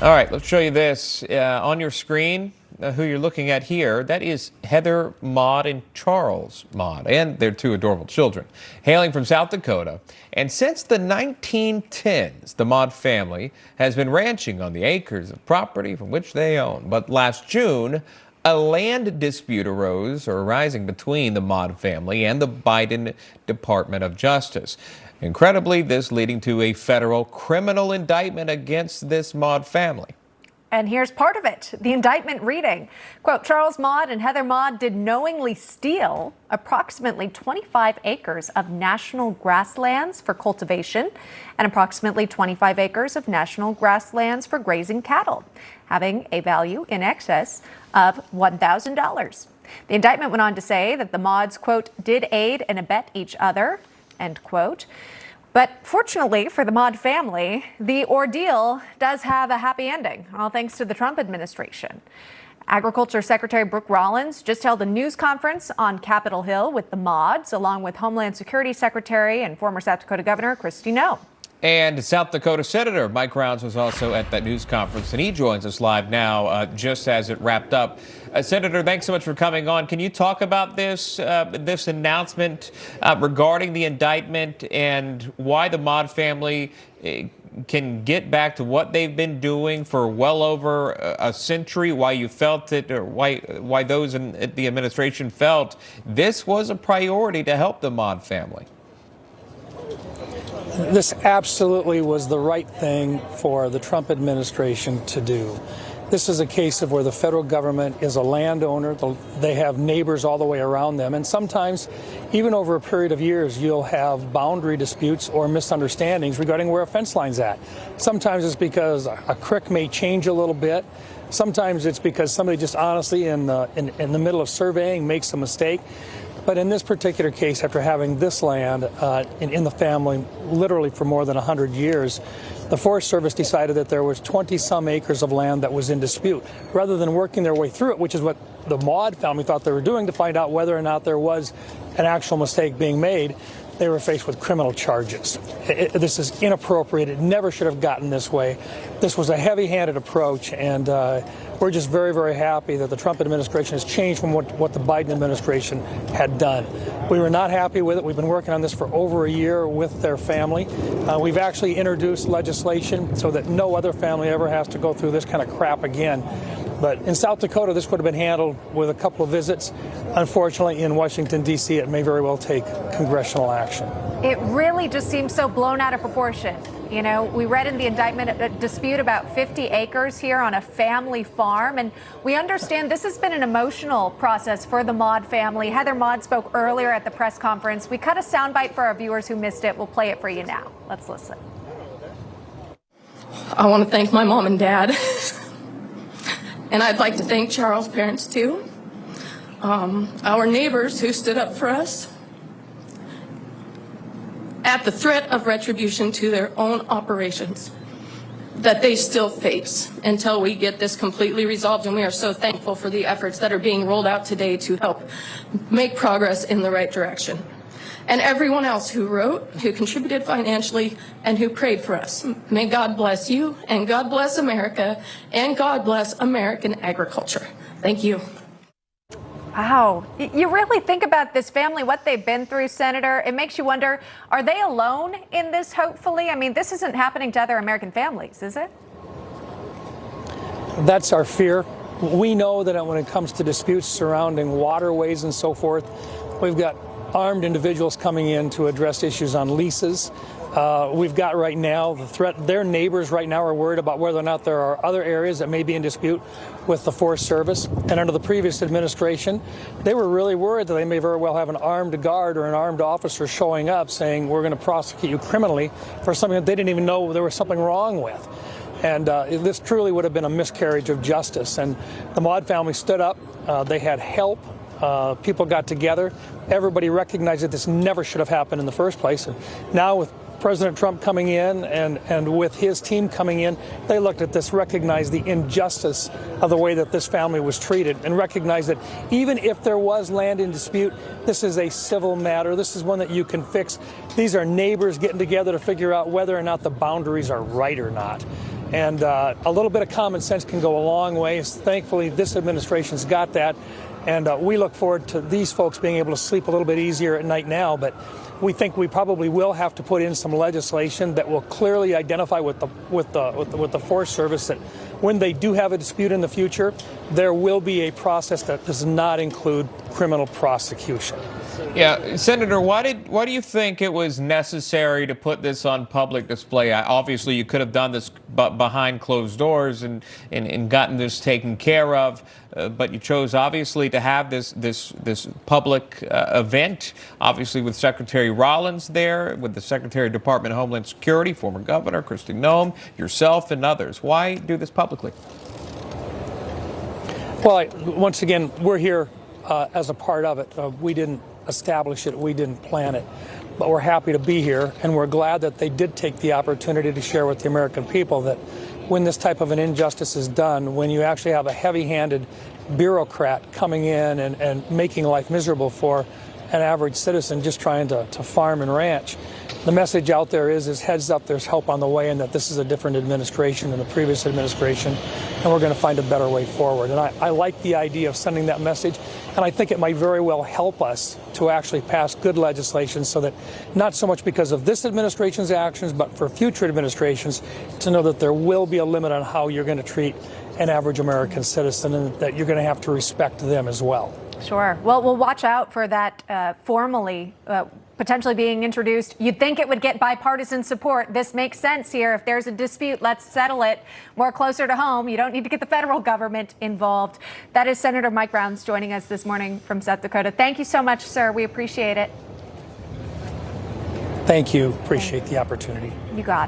All right, let's show you this on your screen. Who you're looking at here, that is Heather, Maude, and Charles Maude, and their two adorable children, hailing from South Dakota. And since the 1910s, the Maude family has been ranching on the acres of property from which they own. But last June, a land dispute arose or arising between the Maude family and the Biden Department of Justice. Incredibly, this leading to a federal criminal indictment against this Maude family. And here's part of it. The indictment reading, quote, Charles Maude and Heather Maude did knowingly steal approximately 25 acres of national grasslands for cultivation and approximately 25 acres of national grasslands for grazing cattle, having a value in excess of $1,000. The indictment went on to say that the Maudes, quote, did aid and abet each other, end quote. But fortunately for the Maude family, the ordeal does have a happy ending, all thanks to the Trump administration. Agriculture Secretary Brooke Rollins just held a news conference on Capitol Hill with the Maudes, along with Homeland Security Secretary and former South Dakota Governor Kristi Noem. And South Dakota Senator Mike Rounds was also at that news conference, and he joins us live now just as it wrapped up. Senator, thanks so much for coming on. Can you talk about this announcement regarding the indictment and why the Maude family can get back to what they've been doing for well over a century, why you felt it, or why those in the administration felt this was a priority to help the Maude family? This absolutely was the right thing for the Trump administration to do. This is a case of where the federal government is a landowner. They have neighbors all the way around them. And sometimes, even over a period of years, you'll have boundary disputes or misunderstandings regarding where a fence line's at. Sometimes it's because a creek may change a little bit. Sometimes it's because somebody just honestly in the middle of surveying makes a mistake. But in this particular case, after having this land in the family literally for more than 100 years, the Forest Service decided that there was 20-some acres of land that was in dispute. Rather than working their way through it, which is what the Maude family thought they were doing to find out whether or not there was an actual mistake being made, they were faced with criminal charges. This is inappropriate. It never should have gotten this way. This was a heavy-handed approach, and we're just very, very happy that the Trump administration has changed from what the Biden administration had done. We were not happy with it. We've been working on this for over a year with their family. We've actually introduced legislation so that no other family ever has to go through this kind of crap again. But in South Dakota, this would have been handled with a couple of visits. Unfortunately, in Washington, D.C., it may very well take congressional action. It really just seems so blown out of proportion. You know, we read in the indictment a dispute about 50 acres here on a family farm, and we understand this has been an emotional process for the Maude family. Heather Maude spoke earlier at the press conference. We cut a soundbite for our viewers who missed it. We'll play it for you now. Let's listen. I want to thank my mom and dad. And I'd like to thank Charles' parents, too. Our neighbors who stood up for us at the threat of retribution to their own operations that they still face until we get this completely resolved. And we are so thankful for the efforts that are being rolled out today to help make progress in the right direction. And everyone else who wrote, who contributed financially, and who prayed for us. May God bless you, and God bless America, and God bless American agriculture. Thank you. Wow. You really think about this family, what they've been through, Senator. It makes you wonder, are they alone in this, hopefully? I mean, this isn't happening to other American families, is it? That's our fear. We know that when it comes to disputes surrounding waterways and so forth, we've got armed individuals coming in to address issues on leases. We've got right now the threat. Their neighbors right now are worried about whether or not there are other areas that may be in dispute with the Forest Service. And under the previous administration, they were really worried that they may very well have an armed guard or an armed officer showing up saying, we're going to prosecute you criminally for something that they didn't even know there was something wrong with. And this truly would have been a miscarriage of justice. And the Maude family stood up. They had help. People got together. Everybody recognized that this never should have happened in the first place. And now with President Trump coming in and with his team coming in, they looked at this, recognized the injustice of the way that this family was treated, and recognized that even if there was land in dispute, this is a civil matter. This is one that you can fix. These are neighbors getting together to figure out whether or not the boundaries are right or not. And a little bit of common sense can go a long way. Thankfully, this administration's got that. And we look forward to these folks being able to sleep a little bit easier at night now. But we think we probably will have to put in some legislation that will clearly identify with the Forest Service that when they do have a dispute in the future, there will be a process that does not include criminal prosecution. Yeah, Senator, why do you think it was necessary to put this on public display? Obviously, you could have done this behind closed doors and gotten this taken care of, but you chose obviously to have this public event. Obviously, with Secretary Rollins there, with the Secretary of Department of Homeland Security, former Governor Kristi Noem, yourself, and others. Why do this publicly? Well, once again, we're here as a part of it. We didn't establish it, we didn't plan it, but we're happy to be here, and we're glad that they did take the opportunity to share with the American people that when this type of an injustice is done, when you actually have a heavy-handed bureaucrat coming in and making life miserable for an average citizen just trying to farm and ranch, the message out there is heads up, there's help on the way, and that this is a different administration than the previous administration, and we're going to find a better way forward. And I like the idea of sending that message, and I think it might very well help us to actually pass good legislation so that not so much because of this administration's actions, but for future administrations to know that there will be a limit on how you're going to treat an average American citizen and that you're going to have to respect them as well. Sure. Well, we'll watch out for that formally potentially being introduced. You'd think it would get bipartisan support. This makes sense here. If there's a dispute, let's settle it more closer to home. You don't need to get the federal government involved. That is Senator Mike Rounds joining us this morning from South Dakota. Thank you so much, sir. We appreciate it. Thank you. Appreciate the opportunity. You got it.